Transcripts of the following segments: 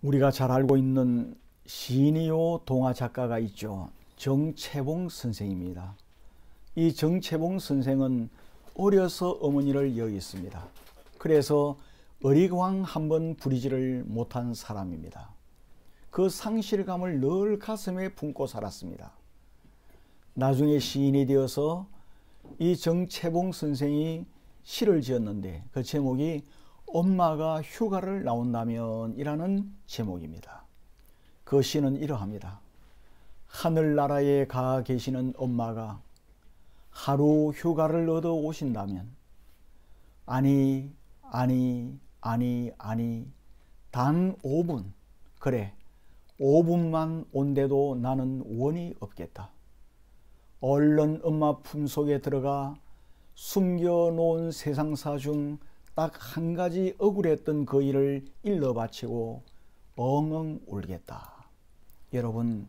우리가 잘 알고 있는 시니요 동화 작가가 있죠. 정채봉 선생입니다. 이 정채봉 선생은 어려서 어머니를 여의습니다. 그래서 어리광 한번 부리지를 못한 사람입니다. 그 상실감을 늘 가슴에 품고 살았습니다. 나중에 시인이 되어서 이 정채봉 선생이 시를 지었는데 그 제목이 엄마가 휴가를 나온다면 이라는 제목입니다. 그 시는 이러합니다. 하늘나라에 가 계시는 엄마가 하루 휴가를 얻어 오신다면 아니 단 5분, 그래 5분만 온데도 나는 원이 없겠다. 얼른 엄마 품속에 들어가 숨겨놓은 세상사 중 딱 한 가지 억울했던 그 일을 일러 바치고 엉엉 울겠다. 여러분,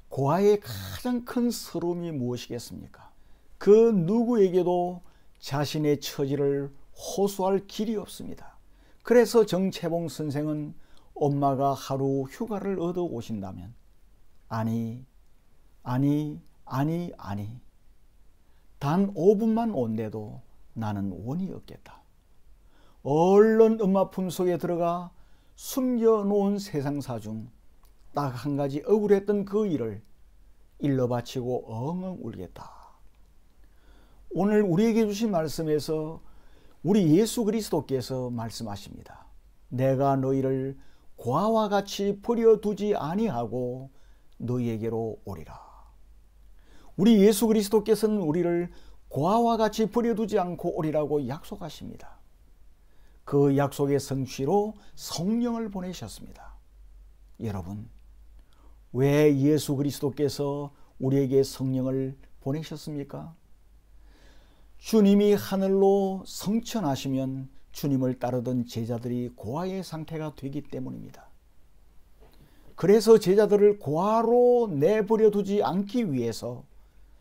고아의 가장 큰 서러움이 무엇이겠습니까? 그 누구에게도 자신의 처지를 호소할 길이 없습니다. 그래서 정채봉 선생은 엄마가 하루 휴가를 얻어 오신다면 아니 단 5분만 온데도 나는 원이 없겠다. 얼른 엄마 품속에 들어가 숨겨놓은 세상사 중 딱 한 가지 억울했던 그 일을 일러 바치고 엉엉 울겠다. 오늘 우리에게 주신 말씀에서 우리 예수 그리스도께서 말씀하십니다. 내가 너희를 고아와 같이 버려두지 아니하고 너희에게로 오리라. 우리 예수 그리스도께서는 우리를 고아와 같이 버려두지 않고 오리라고 약속하십니다. 그 약속의 성취로 성령을 보내셨습니다. 여러분, 왜 예수 그리스도께서 우리에게 성령을 보내셨습니까? 주님이 하늘로 성천하시면 주님을 따르던 제자들이 고아의 상태가 되기 때문입니다. 그래서 제자들을 고아로 내버려 두지 않기 위해서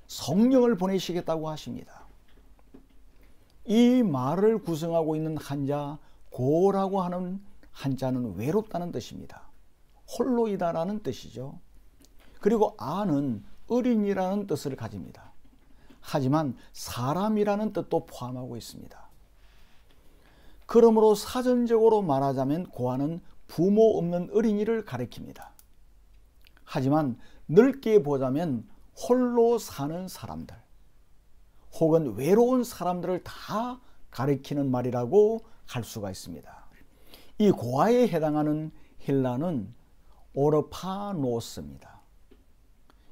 성령을 보내시겠다고 하십니다. 이 말을 구성하고 있는 한자 고라고 하는 한자는 외롭다는 뜻입니다. 홀로이다라는 뜻이죠. 그리고 아는 어린이라는 뜻을 가집니다. 하지만 사람이라는 뜻도 포함하고 있습니다. 그러므로 사전적으로 말하자면 고아는 부모 없는 어린이를 가리킵니다. 하지만 넓게 보자면 홀로 사는 사람들 혹은 외로운 사람들을 다 가리키는 말이라고 할 수가 있습니다. 이 고아에 해당하는 헬라는 오르파노스입니다.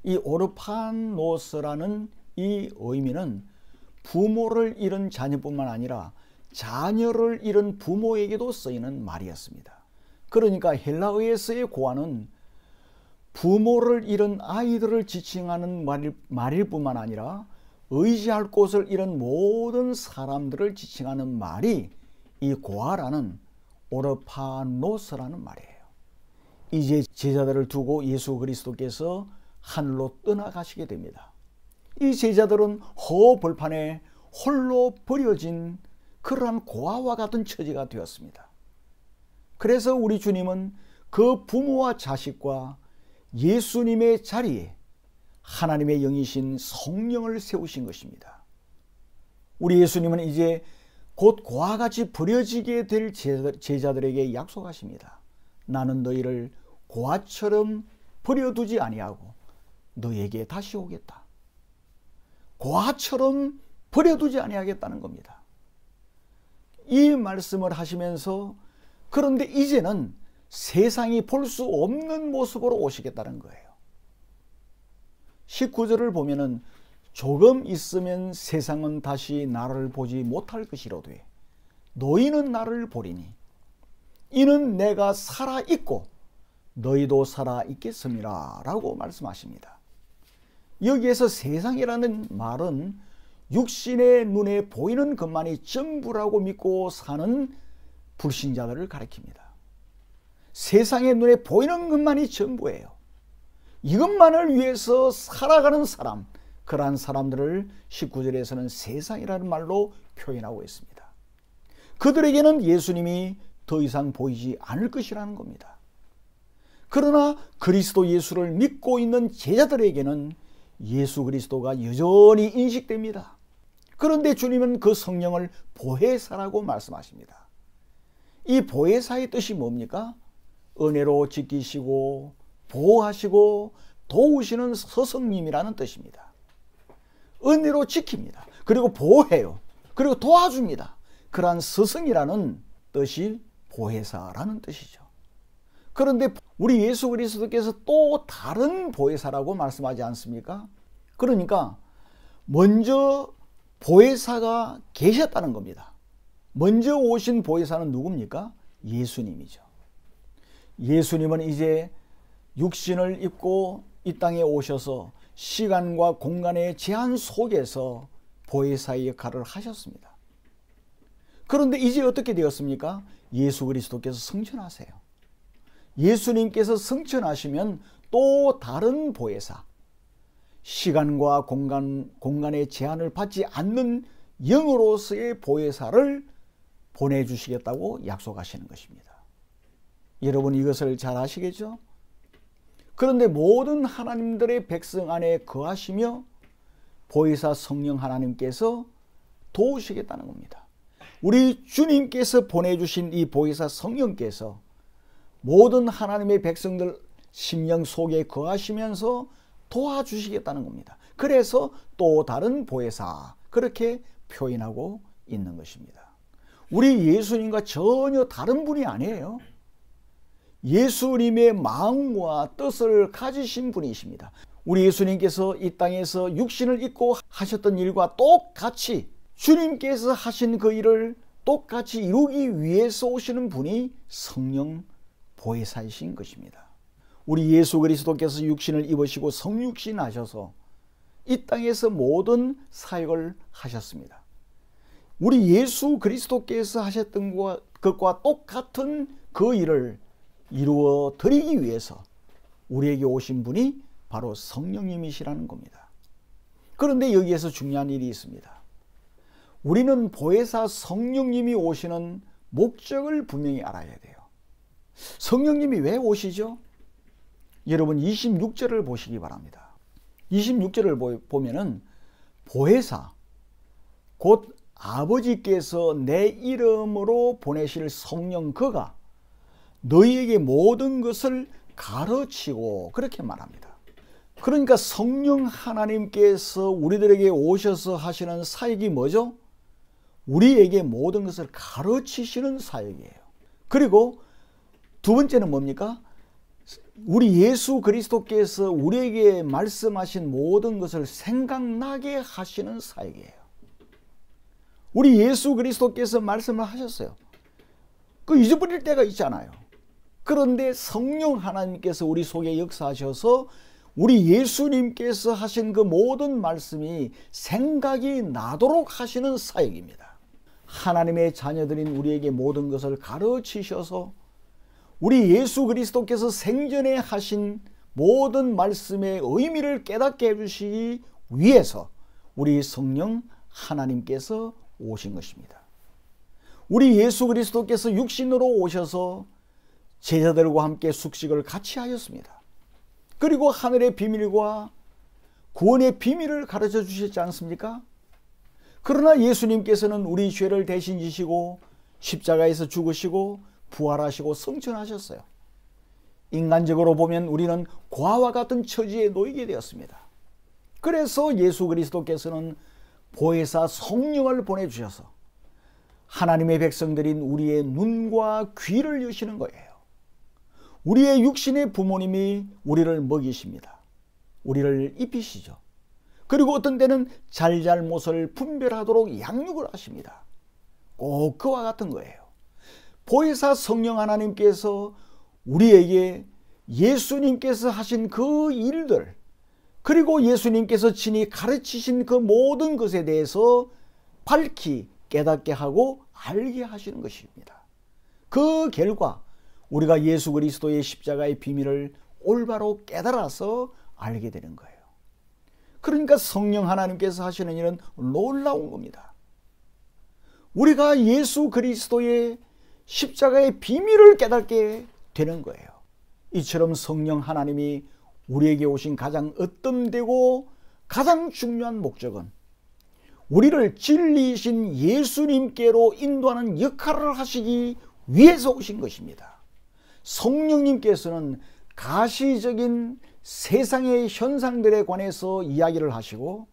이 오르파노스라는 이 의미는 부모를 잃은 자녀뿐만 아니라 자녀를 잃은 부모에게도 쓰이는 말이었습니다. 그러니까 헬라어에서의 고아는 부모를 잃은 아이들을 지칭하는 말일 뿐만 아니라 의지할 곳을 잃은 모든 사람들을 지칭하는 말이 이 고아라는 오르파노스라는 말이에요. 이제 제자들을 두고 예수 그리스도께서 하늘로 떠나가시게 됩니다. 이 제자들은 허벌판에 홀로 버려진 그러한 고아와 같은 처지가 되었습니다. 그래서 우리 주님은 그 부모와 자식과 예수님의 자리에 하나님의 영이신 성령을 세우신 것입니다. 우리 예수님은 이제 곧 고아같이 버려지게 될 제자들에게 약속하십니다. 나는 너희를 고아처럼 버려두지 아니하고 너희에게 다시 오겠다. 고아처럼 버려두지 아니하겠다는 겁니다. 이 말씀을 하시면서 그런데 이제는 세상이 볼 수 없는 모습으로 오시겠다는 거예요. 19절을 보면은 조금 있으면 세상은 다시 나를 보지 못할 것이로되 너희는 나를 보리니 이는 내가 살아있고 너희도 살아있겠음이라 라고 말씀하십니다. 여기에서 세상이라는 말은 육신의 눈에 보이는 것만이 전부라고 믿고 사는 불신자들을 가리킵니다. 세상의 눈에 보이는 것만이 전부예요. 이것만을 위해서 살아가는 사람, 그러한 사람들을 19절에서는 세상이라는 말로 표현하고 있습니다. 그들에게는 예수님이 더 이상 보이지 않을 것이라는 겁니다. 그러나 그리스도 예수를 믿고 있는 제자들에게는 예수 그리스도가 여전히 인식됩니다. 그런데 주님은 그 성령을 보혜사라고 말씀하십니다. 이 보혜사의 뜻이 뭡니까? 은혜로 지키시고 보호하시고 도우시는 스승님이라는 뜻입니다. 은혜로 지킵니다. 그리고 보호해요. 그리고 도와줍니다. 그러한 스승이라는 뜻이 보혜사라는 뜻이죠. 그런데 우리 예수 그리스도께서 또 다른 보혜사라고 말씀하지 않습니까? 그러니까 먼저 보혜사가 계셨다는 겁니다. 먼저 오신 보혜사는 누굽니까? 예수님이죠. 예수님은 이제 육신을 입고 이 땅에 오셔서 시간과 공간의 제한 속에서 보혜사의 역할을 하셨습니다. 그런데 이제 어떻게 되었습니까? 예수 그리스도께서 승천하세요. 예수님께서 승천하시면 또 다른 보혜사, 시간과 공간의 제한을 받지 않는 영으로서의 보혜사를 보내주시겠다고 약속하시는 것입니다. 여러분 이것을 잘 아시겠죠? 그런데 모든 하나님들의 백성 안에 거하시며 보혜사 성령 하나님께서 도우시겠다는 겁니다. 우리 주님께서 보내주신 이 보혜사 성령께서 모든 하나님의 백성들 심령 속에 거하시면서 도와주시겠다는 겁니다. 그래서 또 다른 보혜사, 그렇게 표현하고 있는 것입니다. 우리 예수님과 전혀 다른 분이 아니에요. 예수님의 마음과 뜻을 가지신 분이십니다. 우리 예수님께서 이 땅에서 육신을 입고 하셨던 일과 똑같이 주님께서 하신 그 일을 똑같이 이루기 위해서 오시는 분이 성령 보혜사이신 것입니다. 우리 예수 그리스도께서 육신을 입으시고 성육신 하셔서 이 땅에서 모든 사역을 하셨습니다. 우리 예수 그리스도께서 하셨던 것과 똑같은 그 일을 이루어 드리기 위해서 우리에게 오신 분이 바로 성령님이시라는 겁니다. 그런데 여기에서 중요한 일이 있습니다. 우리는 보혜사 성령님이 오시는 목적을 분명히 알아야 돼요. 성령님이 왜 오시죠? 여러분 26절을 보시기 바랍니다. 26절을 보면은 보혜사, 곧 아버지께서 내 이름으로 보내실 성령 그가 너희에게 모든 것을 가르치고, 그렇게 말합니다. 그러니까 성령 하나님께서 우리들에게 오셔서 하시는 사역이 뭐죠? 우리에게 모든 것을 가르치시는 사역이에요. 그리고 두 번째는 뭡니까? 우리 예수 그리스도께서 우리에게 말씀하신 모든 것을 생각나게 하시는 사역이에요. 우리 예수 그리스도께서 말씀을 하셨어요. 그 잊어버릴 때가 있잖아요. 그런데 성령 하나님께서 우리 속에 역사하셔서 우리 예수님께서 하신 그 모든 말씀이 생각이 나도록 하시는 사역입니다. 하나님의 자녀들인 우리에게 모든 것을 가르치셔서 우리 예수 그리스도께서 생전에 하신 모든 말씀의 의미를 깨닫게 해주시기 위해서 우리 성령 하나님께서 오신 것입니다. 우리 예수 그리스도께서 육신으로 오셔서 제자들과 함께 숙식을 같이 하였습니다. 그리고 하늘의 비밀과 구원의 비밀을 가르쳐 주셨지 않습니까? 그러나 예수님께서는 우리 죄를 대신 지시고 십자가에서 죽으시고 부활하시고 승천하셨어요. 인간적으로 보면 우리는 고아와 같은 처지에 놓이게 되었습니다. 그래서 예수 그리스도께서는 보혜사 성령을 보내주셔서 하나님의 백성들인 우리의 눈과 귀를 여시는 거예요. 우리의 육신의 부모님이 우리를 먹이십니다. 우리를 입히시죠. 그리고 어떤 때는 잘잘못을 분별하도록 양육을 하십니다. 꼭 그와 같은 거예요. 보혜사 성령 하나님께서 우리에게 예수님께서 하신 그 일들, 그리고 예수님께서 친히 가르치신 그 모든 것에 대해서 밝히 깨닫게 하고 알게 하시는 것입니다. 그 결과 우리가 예수 그리스도의 십자가의 비밀을 올바로 깨달아서 알게 되는 거예요. 그러니까 성령 하나님께서 하시는 일은 놀라운 겁니다. 우리가 예수 그리스도의 십자가의 비밀을 깨닫게 되는 거예요. 이처럼 성령 하나님이 우리에게 오신 가장 으뜸되고 가장 중요한 목적은 우리를 진리이신 예수님께로 인도하는 역할을 하시기 위해서 오신 것입니다. 성령님께서는 가시적인 세상의 현상들에 관해서 이야기를 하시고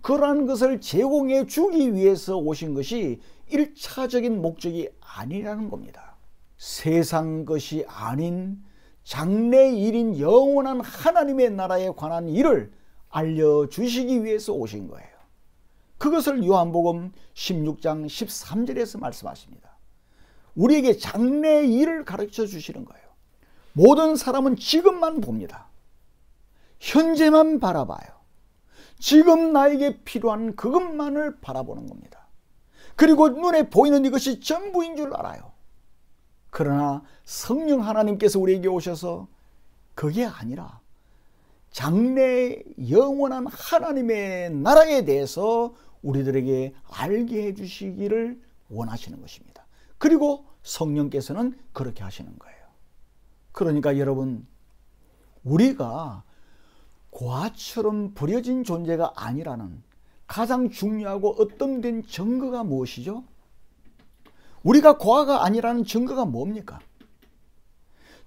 그러한 것을 제공해 주기 위해서 오신 것이 1차적인 목적이 아니라는 겁니다. 세상 것이 아닌 장래일인 영원한 하나님의 나라에 관한 일을 알려주시기 위해서 오신 거예요. 그것을 요한복음 16장 13절에서 말씀하십니다. 우리에게 장래일을 가르쳐 주시는 거예요. 모든 사람은 지금만 봅니다. 현재만 바라봐요. 지금 나에게 필요한 그것만을 바라보는 겁니다. 그리고 눈에 보이는 이것이 전부인 줄 알아요. 그러나 성령 하나님께서 우리에게 오셔서 그게 아니라 장래 영원한 하나님의 나라에 대해서 우리들에게 알게 해주시기를 원하시는 것입니다. 그리고 성령께서는 그렇게 하시는 거예요. 그러니까 여러분, 우리가 고아처럼 버려진 존재가 아니라는 가장 중요하고 으뜸된 증거가 무엇이죠? 우리가 고아가 아니라는 증거가 뭡니까?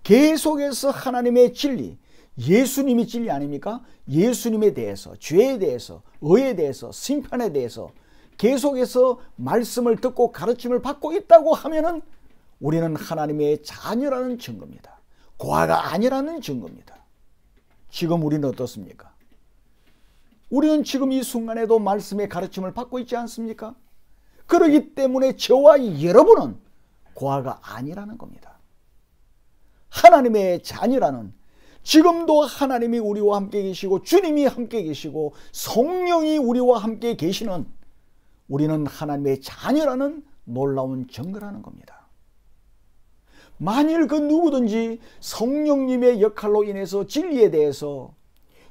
계속해서 하나님의 진리, 예수님이 진리 아닙니까? 예수님에 대해서, 죄에 대해서, 의에 대해서, 심판에 대해서 계속해서 말씀을 듣고 가르침을 받고 있다고 하면은 우리는 하나님의 자녀라는 증거입니다. 고아가 아니라는 증거입니다. 지금 우리는 어떻습니까? 우리는 지금 이 순간에도 말씀의 가르침을 받고 있지 않습니까? 그렇기 때문에 저와 여러분은 고아가 아니라는 겁니다. 하나님의 자녀라는, 지금도 하나님이 우리와 함께 계시고 주님이 함께 계시고 성령이 우리와 함께 계시는, 우리는 하나님의 자녀라는 놀라운 증거라는 겁니다. 만일 그 누구든지 성령님의 역할로 인해서 진리에 대해서,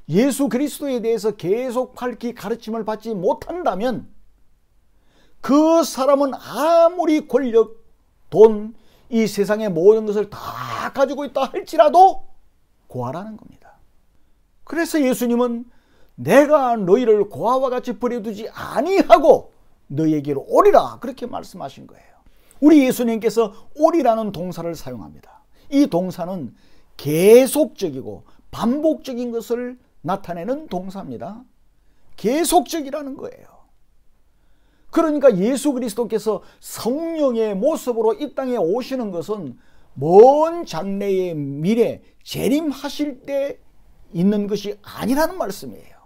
예수 그리스도에 대해서 계속 밝히 가르침을 받지 못한다면 그 사람은 아무리 권력, 돈, 이 세상의 모든 것을 다 가지고 있다 할지라도 고아라는 겁니다. 그래서 예수님은 내가 너희를 고아와 같이 버려두지 아니하고 너희에게로 오리라, 그렇게 말씀하신 거예요. 우리 예수님께서 오리라는 동사를 사용합니다. 이 동사는 계속적이고 반복적인 것을 나타내는 동사입니다. 계속적이라는 거예요. 그러니까 예수 그리스도께서 성령의 모습으로 이 땅에 오시는 것은 먼 장래의 미래 재림하실 때 있는 것이 아니라는 말씀이에요.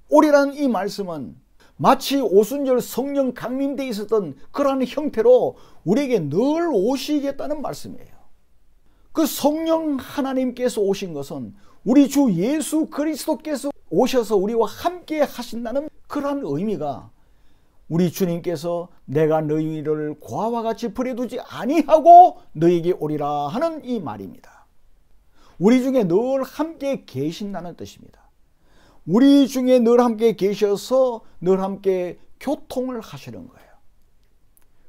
오리라는 이 말씀은 마치 오순절 성령 강림되어 있었던 그러한 형태로 우리에게 늘 오시겠다는 말씀이에요. 그 성령 하나님께서 오신 것은 우리 주 예수 그리스도께서 오셔서 우리와 함께 하신다는 그러한 의미가, 우리 주님께서 내가 너희를 고아와 같이 버려두지 아니하고 너희에게 오리라 하는 이 말입니다. 우리 중에 늘 함께 계신다는 뜻입니다. 우리 중에 늘 함께 계셔서 늘 함께 교통을 하시는 거예요.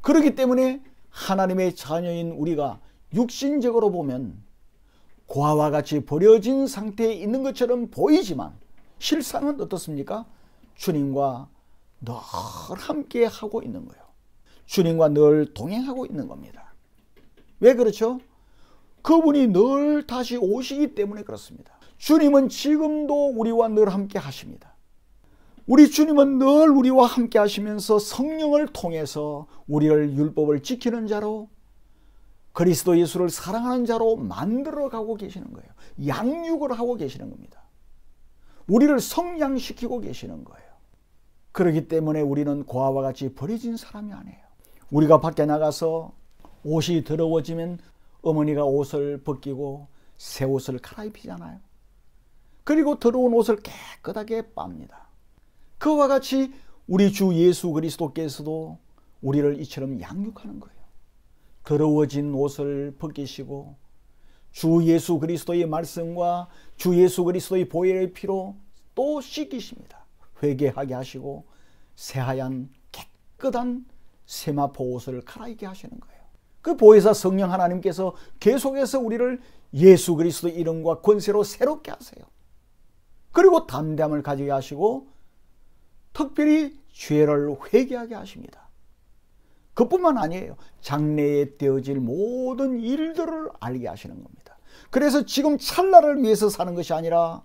그렇기 때문에 하나님의 자녀인 우리가 육신적으로 보면 고아와 같이 버려진 상태에 있는 것처럼 보이지만 실상은 어떻습니까? 주님과 늘 함께 하고 있는 거예요. 주님과 늘 동행하고 있는 겁니다. 왜 그렇죠? 그분이 늘 다시 오시기 때문에 그렇습니다. 주님은 지금도 우리와 늘 함께 하십니다. 우리 주님은 늘 우리와 함께 하시면서 성령을 통해서 우리를 율법을 지키는 자로, 그리스도 예수를 사랑하는 자로 만들어가고 계시는 거예요. 양육을 하고 계시는 겁니다. 우리를 성장시키고 계시는 거예요. 그렇기 때문에 우리는 고아와 같이 버려진 사람이 아니에요. 우리가 밖에 나가서 옷이 더러워지면 어머니가 옷을 벗기고 새 옷을 갈아입히잖아요. 그리고 더러운 옷을 깨끗하게 빱니다. 그와 같이 우리 주 예수 그리스도께서도 우리를 이처럼 양육하는 거예요. 더러워진 옷을 벗기시고 주 예수 그리스도의 말씀과 주 예수 그리스도의 보혈의 피로 또 씻기십니다. 회개하게 하시고 새하얀 깨끗한 세마포 옷을 갈아입게 하시는 거예요. 그 보혜사 성령 하나님께서 계속해서 우리를 예수 그리스도의 이름과 권세로 새롭게 하세요. 그리고 담대함을 가지게 하시고 특별히 죄를 회개하게 하십니다. 그뿐만 아니에요. 장래에 되어질 모든 일들을 알게 하시는 겁니다. 그래서 지금 찰나를 위해서 사는 것이 아니라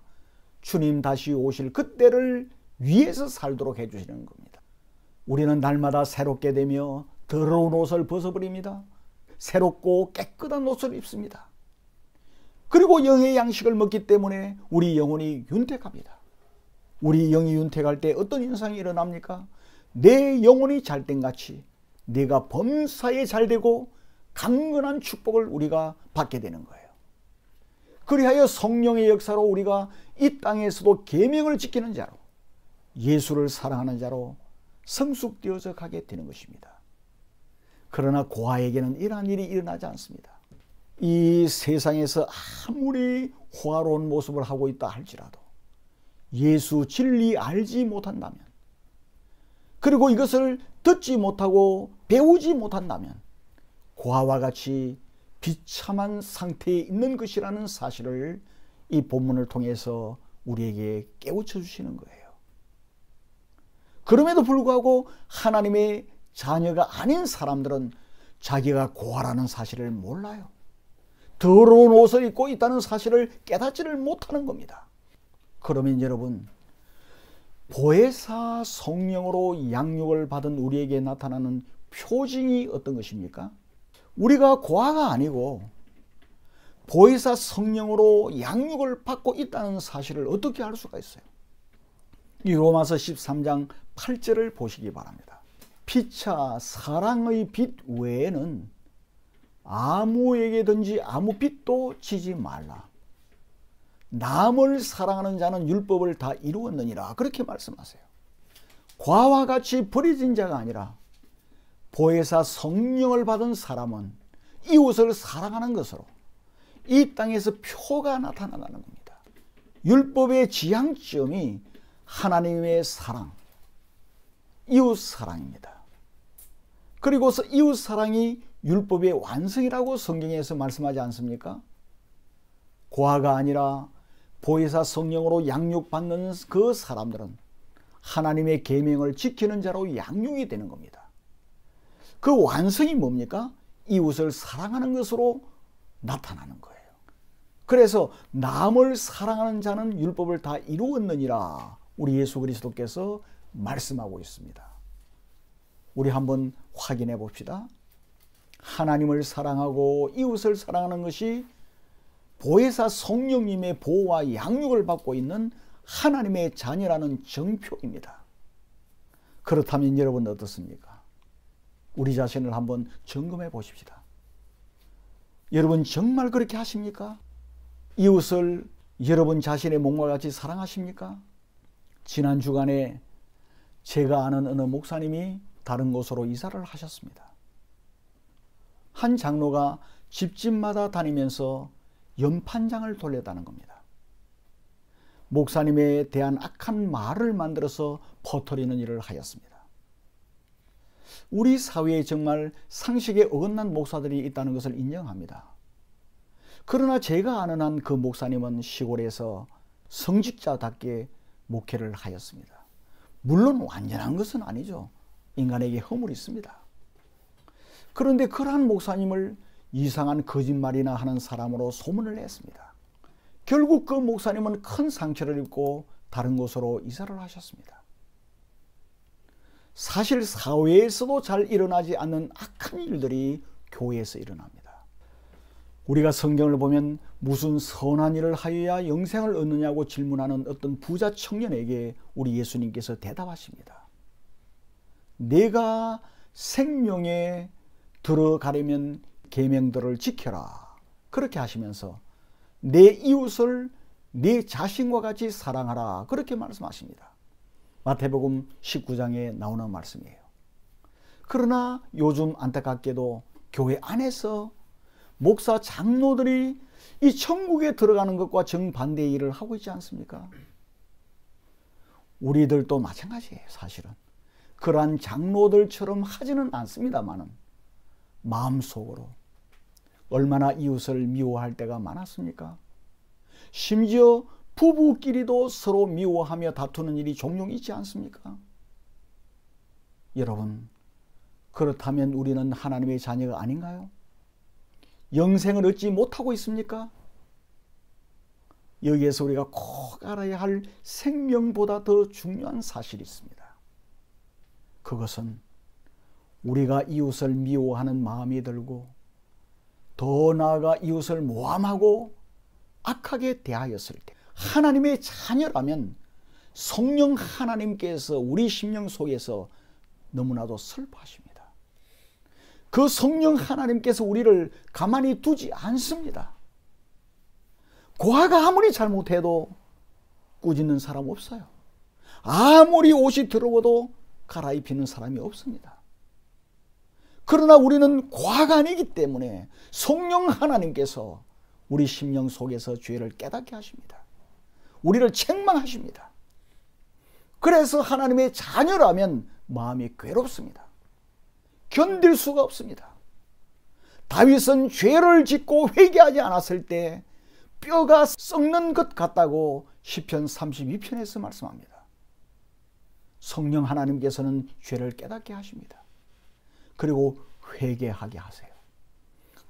주님 다시 오실 그때를 위해서 살도록 해주시는 겁니다. 우리는 날마다 새롭게 되며 더러운 옷을 벗어버립니다. 새롭고 깨끗한 옷을 입습니다. 그리고 영의 양식을 먹기 때문에 우리 영혼이 윤택합니다. 우리 영이 윤택할 때 어떤 현상이 일어납니까? 내 영혼이 잘된 같이 내가 범사에 잘되고 강건한 축복을 우리가 받게 되는 거예요. 그리하여 성령의 역사로 우리가 이 땅에서도 계명을 지키는 자로, 예수를 사랑하는 자로 성숙되어져 가게 되는 것입니다. 그러나 고아에게는 이러한 일이 일어나지 않습니다. 이 세상에서 아무리 호화로운 모습을 하고 있다 할지라도 예수 진리 알지 못한다면, 그리고 이것을 듣지 못하고 배우지 못한다면 고아와 같이 비참한 상태에 있는 것이라는 사실을 이 본문을 통해서 우리에게 깨우쳐 주시는 거예요. 그럼에도 불구하고 하나님의 자녀가 아닌 사람들은 자기가 고아라는 사실을 몰라요. 더러운 옷을 입고 있다는 사실을 깨닫지를 못하는 겁니다. 그러면 여러분, 보혜사 성령으로 양육을 받은 우리에게 나타나는 표징이 어떤 것입니까? 우리가 고아가 아니고 보혜사 성령으로 양육을 받고 있다는 사실을 어떻게 알 수가 있어요? 이 로마서 13장 8절을 보시기 바랍니다. 피차 사랑의 빛 외에는 아무에게든지 아무 빛도 지지 말라. 남을 사랑하는 자는 율법을 다 이루었느니라. 그렇게 말씀하세요. 과와 같이 버려진 자가 아니라 보혜사 성령을 받은 사람은 이웃을 사랑하는 것으로 이 땅에서 표가 나타나는 겁니다. 율법의 지향점이 하나님의 사랑, 이웃 사랑입니다. 그리고서 이웃 사랑이 율법의 완성이라고 성경에서 말씀하지 않습니까? 고아가 아니라 보혜사 성령으로 양육받는 그 사람들은 하나님의 계명을 지키는 자로 양육이 되는 겁니다. 그 완성이 뭡니까? 이웃을 사랑하는 것으로 나타나는 거예요. 그래서 남을 사랑하는 자는 율법을 다 이루었느니라 우리 예수 그리스도께서 말씀하고 있습니다. 우리 한번 확인해 봅시다. 하나님을 사랑하고 이웃을 사랑하는 것이 보혜사 성령님의 보호와 양육을 받고 있는 하나님의 자녀라는 정표입니다. 그렇다면 여러분 어떻습니까? 우리 자신을 한번 점검해 보십시다. 여러분 정말 그렇게 하십니까? 이웃을 여러분 자신의 몸과 같이 사랑하십니까? 지난 주간에 제가 아는 어느 목사님이 다른 곳으로 이사를 하셨습니다. 한 장로가 집집마다 다니면서 연판장을 돌렸다는 겁니다. 목사님에 대한 악한 말을 만들어서 퍼뜨리는 일을 하였습니다. 우리 사회에 정말 상식에 어긋난 목사들이 있다는 것을 인정합니다. 그러나 제가 아는 한 그 목사님은 시골에서 성직자답게 목회를 하였습니다. 물론 완전한 것은 아니죠. 인간에게 허물이 있습니다. 그런데 그러한 목사님을 이상한 거짓말이나 하는 사람으로 소문을 냈습니다. 결국 그 목사님은 큰 상처를 입고 다른 곳으로 이사를 하셨습니다. 사실 사회에서도 잘 일어나지 않는 악한 일들이 교회에서 일어납니다. 우리가 성경을 보면 무슨 선한 일을 하여야 영생을 얻느냐고 질문하는 어떤 부자 청년에게 우리 예수님께서 대답하십니다. 내가 생명에 들어가려면 계명들을 지켜라. 그렇게 하시면서 내 이웃을 내 자신과 같이 사랑하라. 그렇게 말씀하십니다. 마태복음 19장에 나오는 말씀이에요. 그러나 요즘 안타깝게도 교회 안에서 목사 장로들이 이 천국에 들어가는 것과 정반대의 일을 하고 있지 않습니까? 우리들도 마찬가지예요. 사실은 그러한 장로들처럼 하지는 않습니다만은 마음속으로 얼마나 이웃을 미워할 때가 많았습니까? 심지어 부부끼리도 서로 미워하며 다투는 일이 종종 있지 않습니까? 여러분, 그렇다면 우리는 하나님의 자녀가 아닌가요? 영생을 얻지 못하고 있습니까? 여기에서 우리가 꼭 알아야 할 생명보다 더 중요한 사실이 있습니다. 그것은 우리가 이웃을 미워하는 마음이 들고 더 나아가 이웃을 모함하고 악하게 대하였을 때 하나님의 자녀라면 성령 하나님께서 우리 심령 속에서 너무나도 슬퍼하십니다. 그 성령 하나님께서 우리를 가만히 두지 않습니다. 고아가 아무리 잘못해도 꾸짖는 사람 없어요. 아무리 옷이 더러워도 갈아입히는 사람이 없습니다. 그러나 우리는 고아가 아니기 때문에 성령 하나님께서 우리 심령 속에서 죄를 깨닫게 하십니다. 우리를 책망하십니다. 그래서 하나님의 자녀라면 마음이 괴롭습니다. 견딜 수가 없습니다. 다윗은 죄를 짓고 회개하지 않았을 때 뼈가 썩는 것 같다고 시편 32편에서 말씀합니다. 성령 하나님께서는 죄를 깨닫게 하십니다. 그리고 회개하게 하세요.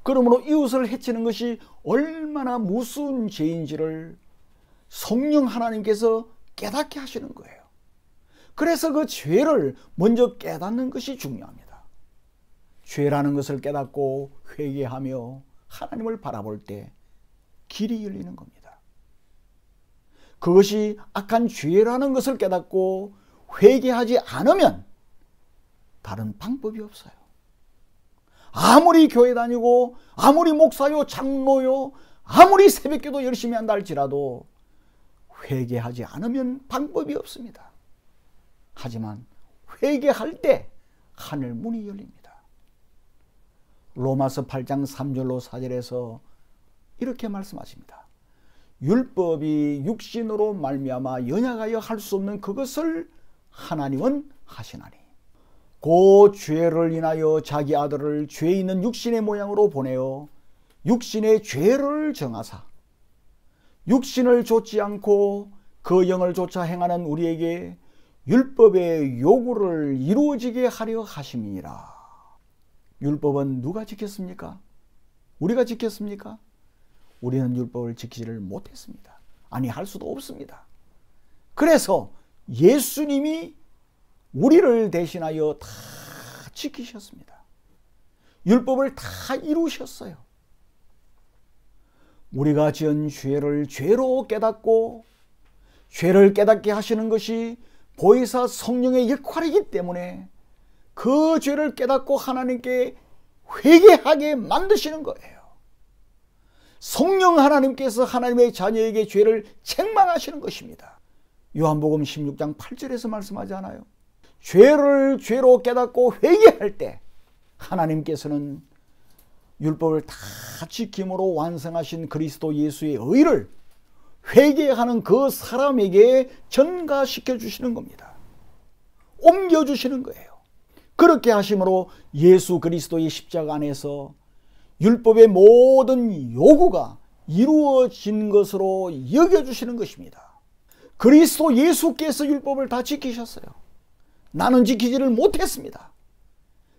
그러므로 이웃을 해치는 것이 얼마나 무서운 죄인지를 성령 하나님께서 깨닫게 하시는 거예요. 그래서 그 죄를 먼저 깨닫는 것이 중요합니다. 죄라는 것을 깨닫고 회개하며 하나님을 바라볼 때 길이 열리는 겁니다. 그것이 악한 죄라는 것을 깨닫고 회개하지 않으면 다른 방법이 없어요. 아무리 교회 다니고 아무리 목사요 장로요 아무리 새벽기도 열심히 한다 할지라도 회개하지 않으면 방법이 없습니다. 하지만 회개할 때 하늘 문이 열립니다. 로마서 8장 3절로 4절에서 이렇게 말씀하십니다. 율법이 육신으로 말미암아 연약하여 할 수 없는 그것을 하나님은 하시나니 그 죄를 인하여 자기 아들을 죄 있는 육신의 모양으로 보내어 육신의 죄를 정하사 육신을 좇지 않고 그 영을 좇아 행하는 우리에게 율법의 요구를 이루어지게 하려 하심이니라. 율법은 누가 지켰습니까? 우리가 지켰습니까? 우리는 율법을 지키지를 못했습니다. 아니, 할 수도 없습니다. 그래서 예수님이 우리를 대신하여 다 지키셨습니다. 율법을 다 이루셨어요. 우리가 지은 죄를 죄로 깨닫고 죄를 깨닫게 하시는 것이 보혜사 성령의 역할이기 때문에 그 죄를 깨닫고 하나님께 회개하게 만드시는 거예요. 성령 하나님께서 하나님의 자녀에게 죄를 책망하시는 것입니다. 요한복음 16장 8절에서 말씀하지 않아요? 죄를 죄로 깨닫고 회개할 때 하나님께서는 율법을 다 지킴으로 완성하신 그리스도 예수의 의를 회개하는 그 사람에게 전가시켜 주시는 겁니다. 옮겨주시는 거예요. 그렇게 하심으로 예수 그리스도의 십자가 안에서 율법의 모든 요구가 이루어진 것으로 여겨주시는 것입니다. 그리스도 예수께서 율법을 다 지키셨어요. 나는 지키지를 못했습니다.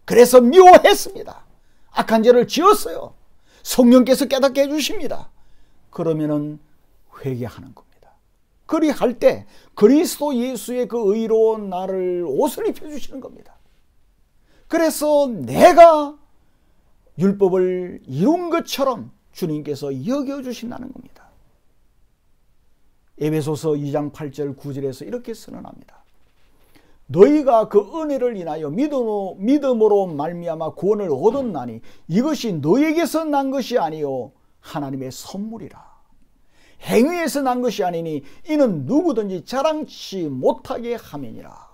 그래서 미워했습니다. 악한 죄를 지었어요. 성령께서 깨닫게 해주십니다. 그러면은 회개하는 겁니다. 그리할 때 그리스도 예수의 그 의로운 나를 옷을 입혀주시는 겁니다. 그래서 내가 율법을 이룬 것처럼 주님께서 여겨주신다는 겁니다. 에베소서 2장 8절 9절에서 이렇게 선언합니다. 너희가 그 은혜를 인하여 믿음으로 말미암아 구원을 얻었나니 이것이 너희에게서 난 것이 아니요 하나님의 선물이라. 행위에서 난 것이 아니니 이는 누구든지 자랑치 못하게 함이니라.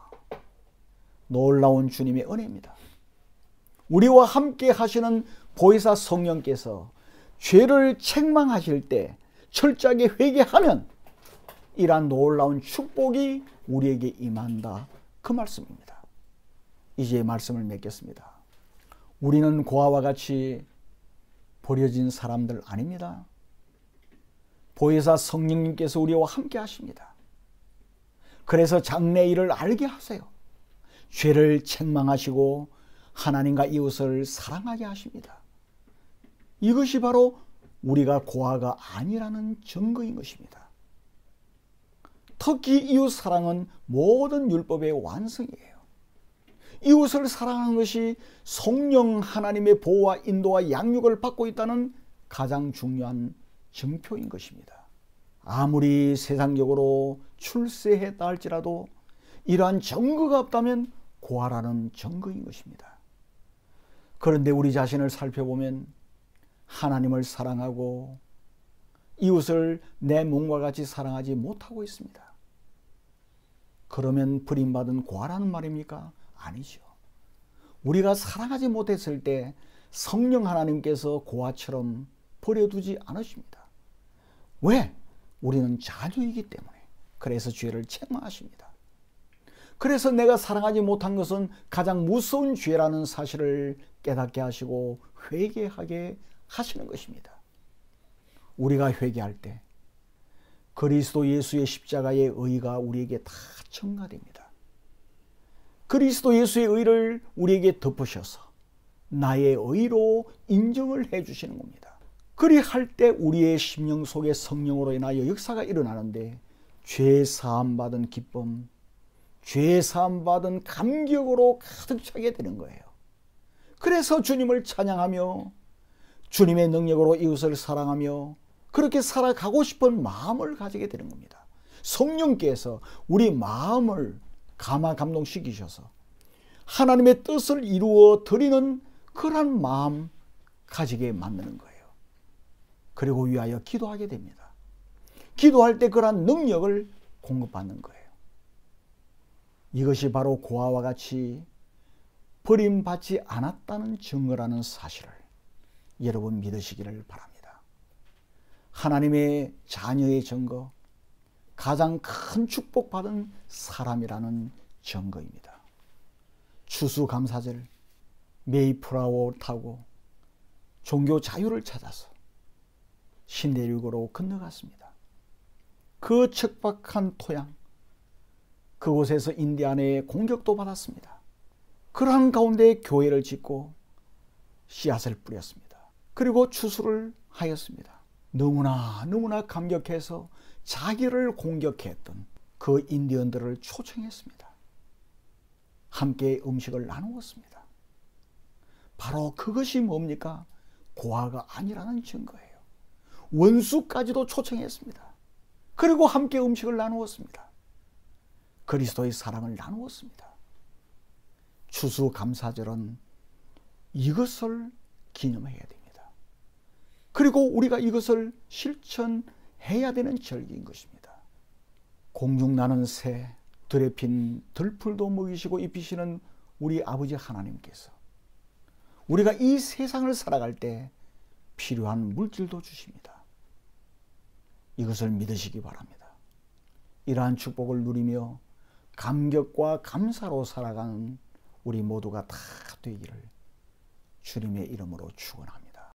놀라운 주님의 은혜입니다. 우리와 함께 하시는 보혜사 성령께서 죄를 책망하실 때 철저하게 회개하면 이러한 놀라운 축복이 우리에게 임한다. 그 말씀입니다. 이제 말씀을 맺겠습니다. 우리는 고아와 같이 버려진 사람들 아닙니다. 보혜사 성령님께서 우리와 함께 하십니다. 그래서 장래일을 알게 하세요. 죄를 책망하시고 하나님과 이웃을 사랑하게 하십니다. 이것이 바로 우리가 고아가 아니라는 증거인 것입니다. 특히 이웃 사랑은 모든 율법의 완성이에요. 이웃을 사랑하는 것이 성령 하나님의 보호와 인도와 양육을 받고 있다는 가장 중요한 증표인 것입니다. 아무리 세상적으로 출세했다 할지라도 이러한 증거가 없다면 고아라는 증거인 것입니다. 그런데 우리 자신을 살펴보면 하나님을 사랑하고 이웃을 내 몸과 같이 사랑하지 못하고 있습니다. 그러면 버림받은 고아라는 말입니까? 아니죠. 우리가 사랑하지 못했을 때 성령 하나님께서 고아처럼 버려두지 않으십니다. 왜? 우리는 자녀이기 때문에. 그래서 죄를 책망하십니다. 그래서 내가 사랑하지 못한 것은 가장 무서운 죄라는 사실을 깨닫게 하시고 회개하게 하시는 것입니다. 우리가 회개할 때 그리스도 예수의 십자가의 의가 우리에게 다 첨가됩니다. 그리스도 예수의 의를 우리에게 덮으셔서 나의 의로 인정을 해 주시는 겁니다. 그리할 때 우리의 심령 속에 성령으로 인하여 역사가 일어나는데 죄 사함 받은 기쁨, 죄 사함 받은 감격으로 가득 차게 되는 거예요. 그래서 주님을 찬양하며 주님의 능력으로 이웃을 사랑하며 그렇게 살아가고 싶은 마음을 가지게 되는 겁니다. 성령께서 우리 마음을 감화 감동시키셔서 하나님의 뜻을 이루어 드리는 그런 마음 가지게 만드는 거예요. 그리고 위하여 기도하게 됩니다. 기도할 때 그러한 능력을 공급받는 거예요. 이것이 바로 고아와 같이 버림받지 않았다는 증거라는 사실을 여러분 믿으시기를 바랍니다. 하나님의 자녀의 증거, 가장 큰 축복받은 사람이라는 증거입니다. 추수감사절, 메이플라워 타고 종교 자유를 찾아서 신대륙으로 건너갔습니다. 그 척박한 토양, 그곳에서 인디안의 공격도 받았습니다. 그러한 가운데 교회를 짓고 씨앗을 뿌렸습니다. 그리고 추수를 하였습니다. 너무나 감격해서 자기를 공격했던 그 인디언들을 초청했습니다. 함께 음식을 나누었습니다. 바로 그것이 뭡니까? 고아가 아니라는 증거예요. 원수까지도 초청했습니다. 그리고 함께 음식을 나누었습니다. 그리스도의 사랑을 나누었습니다. 추수감사절은 이것을 기념해야 됩니다. 그리고 우리가 이것을 실천해야 되는 절기인 것입니다. 공중 나는 새, 들에 핀 들풀도 먹이시고 입히시는 우리 아버지 하나님께서 우리가 이 세상을 살아갈 때 필요한 물질도 주십니다. 이것을 믿으시기 바랍니다. 이러한 축복을 누리며 감격과 감사로 살아가는 우리 모두가 다 되기를 주님의 이름으로 축원합니다.